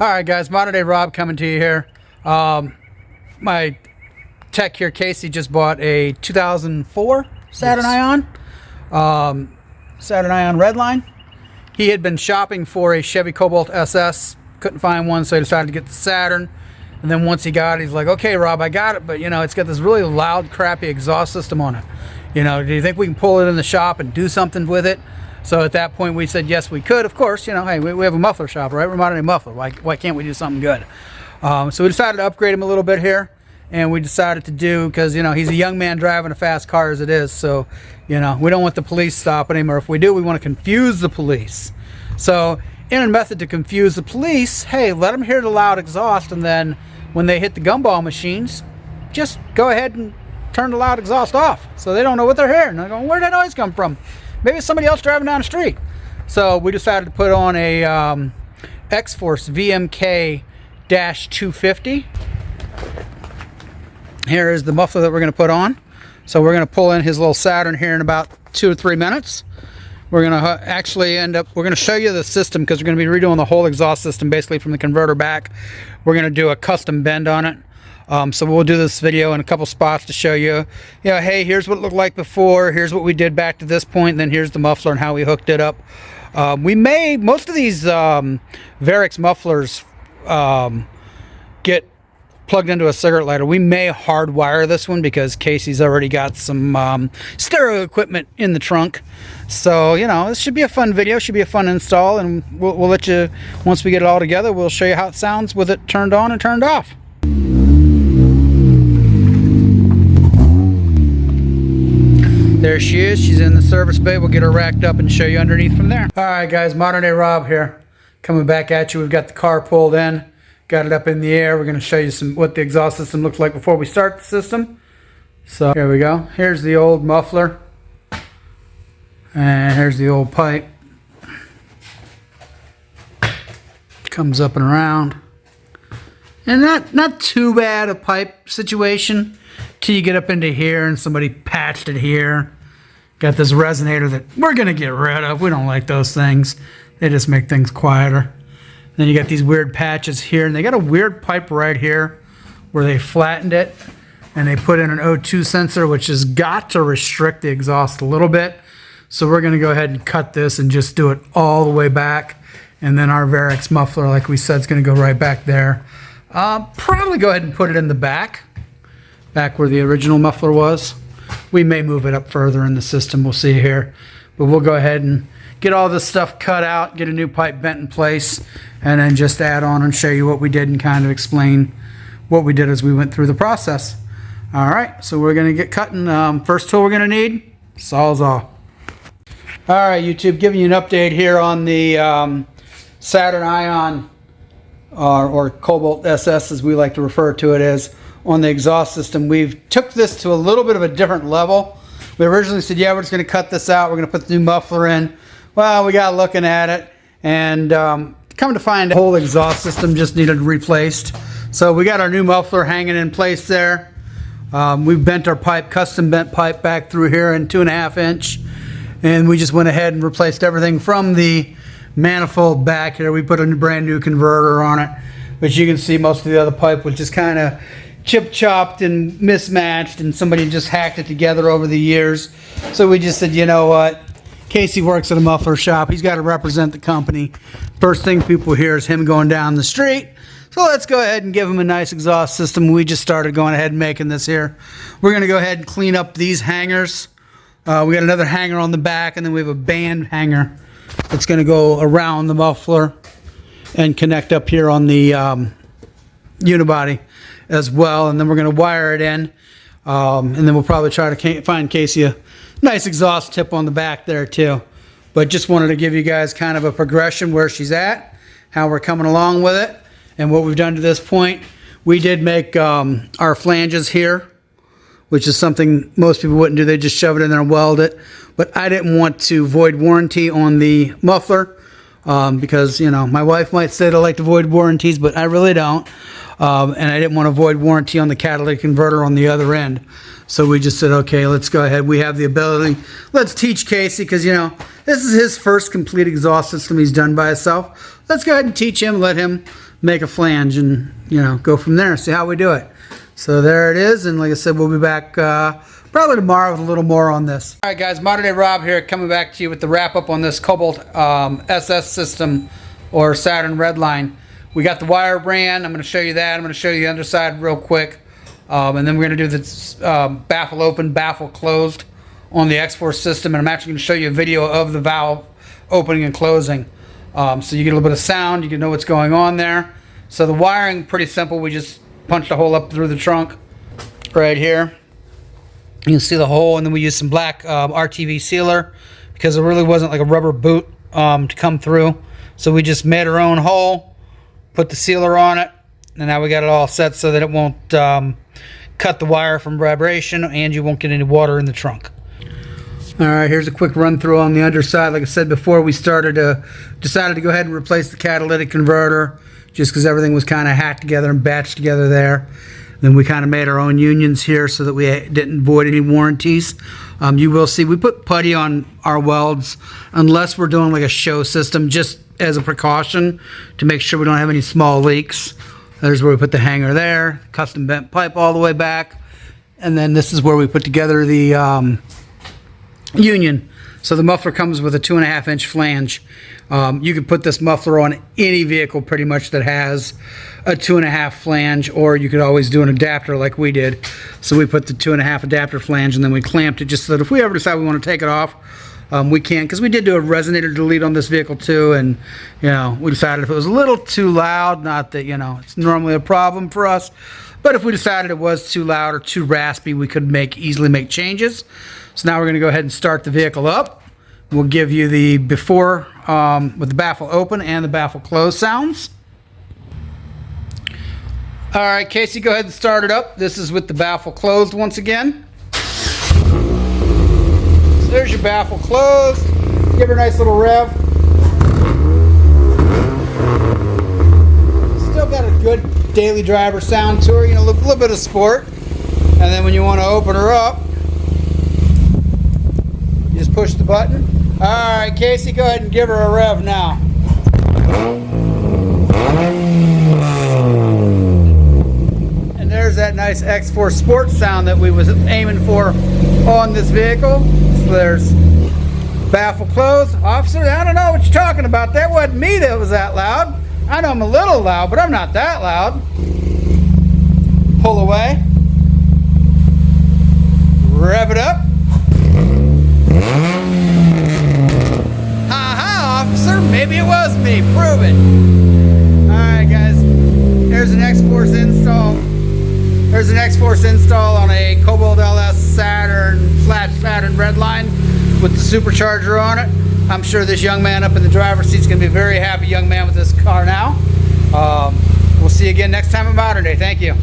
Alright guys, modern day Rob coming to you here. My tech here, Casey, just bought a 2004 Saturn Ion. Saturn Ion Redline. He had been shopping for a Chevy Cobalt SS. Couldn't find one, so he decided to get the Saturn. And then once he got it, he's like, okay Rob, I got it, but you know, it's got this really loud, crappy exhaust system on it. You know, do you think we can pull it in the shop and do something with it? So at that point we said yes we could. Of course, you know, hey, we have a muffler shop, right? We're modern day muffler. Why can't we do something good? So we decided to upgrade him a little bit here, and we decided to do, because you know he's a young man driving a fast car as it is, so you know we don't want the police stopping him, or if we do, we want to confuse the police. So in a method to confuse the police, hey, let them hear the loud exhaust, and then when they hit the gumball machines, just go ahead and turn the loud exhaust off, so they don't know what they're hearing. They're going, where'd that noise come from? Maybe it's somebody else driving down the street. So we decided to put on a XForce VMK-250. Here is the muffler that we're going to put on. So we're going to pull in his little Saturn here in about 2 or 3 minutes. We're going to actually we're going to show you the system, because we're going to be redoing the whole exhaust system basically from the converter back. We're going to do a custom bend on it. So we'll do this video in a couple spots to show you, hey, here's what it looked like before, here's what we did back to this point, and then here's the muffler and how we hooked it up. Most of these Varix mufflers get plugged into a cigarette lighter. We may hardwire this one because Casey's already got some stereo equipment in the trunk. So, you know, this should be a fun video, should be a fun install, and we'll let you, once we get it all together, we'll show you how it sounds with it turned on and turned off. There she is. She's in the service bay. We'll get her racked up and show you underneath from there. Alright guys, modern day Rob here. Coming back at you. We've got the car pulled in. Got it up in the air. We're going to show you what the exhaust system looks like before we start the system. So here we go. Here's the old muffler. And here's the old pipe. Comes up and around. And not too bad a pipe situation till you get up into here and somebody patched it here. Got this resonator that we're gonna get rid of. We don't like those things. They just make things quieter. Then you got these weird patches here, and they got a weird pipe right here where they flattened it and they put in an O2 sensor, which has got to restrict the exhaust a little bit. So we're gonna go ahead and cut this and just do it all the way back. And then our Varix muffler, like we said, is gonna go right back there. Probably go ahead and put it in the back where the original muffler was. We may move it up further in the system, we'll see here. But we'll go ahead and get all this stuff cut out, get a new pipe bent in place, and then just add on and show you what we did and kind of explain what we did as we went through the process. Alright, so we're going to get cutting. First tool we're going to need, Sawzall. Alright YouTube, giving you an update here on the Saturn Ion, or Cobalt SS as we like to refer to it as, on the exhaust system. We've took this to a little bit of a different level. We originally said, yeah, we're just going to cut this out, we're going to put the new muffler in. Well, we got looking at it, and come to find the whole exhaust system just needed replaced. So we got our new muffler hanging in place there. We've bent our pipe, custom bent pipe back through here in 2.5 inch, and we just went ahead and replaced everything from the manifold back here. We put a brand new converter on it, but you can see most of the other pipe was just kind of chip chopped and mismatched, and somebody just hacked it together over the years. So we just said, you know what, Casey works at a muffler shop, he's got to represent the company. First thing people hear is him going down the street, so let's go ahead and give him a nice exhaust system. We just started going ahead and making this here. We're going to go ahead and clean up these hangers. We got another hanger on the back, and then we have a band hanger that's going to go around the muffler and connect up here on the unibody as well. And then we're going to wire it in, and then we'll probably try to find Casey a nice exhaust tip on the back there too. But just wanted to give you guys kind of a progression where she's at, how we're coming along with it, and what we've done to this point. We did make our flanges here, which is something most people wouldn't do. They just shove it in there and weld it. But I didn't want to void warranty on the muffler, because, you know, my wife might say they like to void warranties, but I really don't. And I didn't want to void warranty on the catalytic converter on the other end. So we just said, okay, let's go ahead. We have the ability. Let's teach Casey, because, you know, this is his first complete exhaust system he's done by himself. Let's go ahead and teach him, let him make a flange and, you know, go from there, see how we do it. So there it is, and like I said, we'll be back probably tomorrow with a little more on this. All right, guys, Modern Day Rob here, coming back to you with the wrap up on this Cobalt SS system or Saturn Redline. We got the wire ran. I'm going to show you that. I'm going to show you the underside real quick, and then we're going to do this baffle open, baffle closed on the XForce system, and I'm actually going to show you a video of the valve opening and closing, so you get a little bit of sound, you can know what's going on there. So the wiring, pretty simple. We just punched a hole up through the trunk right here. You can see the hole, and then we used some black RTV sealer because there really wasn't like a rubber boot to come through. So we just made our own hole, put the sealer on it, and now we got it all set so that it won't cut the wire from vibration, and you won't get any water in the trunk. All right, here's a quick run through on the underside. Like I said before, we decided to go ahead and replace the catalytic converter just because everything was kind of hacked together and batched together there. Then we kind of made our own unions here so that we didn't void any warranties. You will see we put putty on our welds unless we're doing like a show system, just as a precaution to make sure we don't have any small leaks. There's where we put the hanger there, custom bent pipe all the way back, and then this is where we put together the union. So the muffler comes with a 2.5-inch flange. You can put this muffler on any vehicle pretty much that has a 2.5 flange, or you could always do an adapter like we did. So we put the 2.5 adapter flange, and then we clamped it just so that if we ever decide we want to take it off, we can, because we did do a resonator delete on this vehicle too, and you know, we decided if it was a little too loud, not that, you know, it's normally a problem for us, but if we decided it was too loud or too raspy, we could easily make changes. So now we're going to go ahead and start the vehicle up. We'll give you the before with the baffle open and the baffle close sounds. All right, Casey, go ahead and start it up. This is with the baffle closed once again. So there's your baffle closed. Give her a nice little rev. Still got a good daily driver sound to her, you know, a little bit of sport. And then when you want to open her up, you just push the button. All right, Casey, go ahead and give her a rev now. And there's that nice XForce Sport sound that we was aiming for on this vehicle. So there's baffle closed. Officer, I don't know what you're talking about. That wasn't me that was that loud. I know I'm a little loud, but I'm not that loud. Pull away. Rev it up. Officer, maybe it was me. Prove it. Alright, guys. There's an XForce install. There's an XForce install on a Cobalt LS Saturn Redline with the supercharger on it. I'm sure this young man up in the driver's seat is going to be a very happy young man with this car now. We'll see you again next time at Modern Day. Thank you.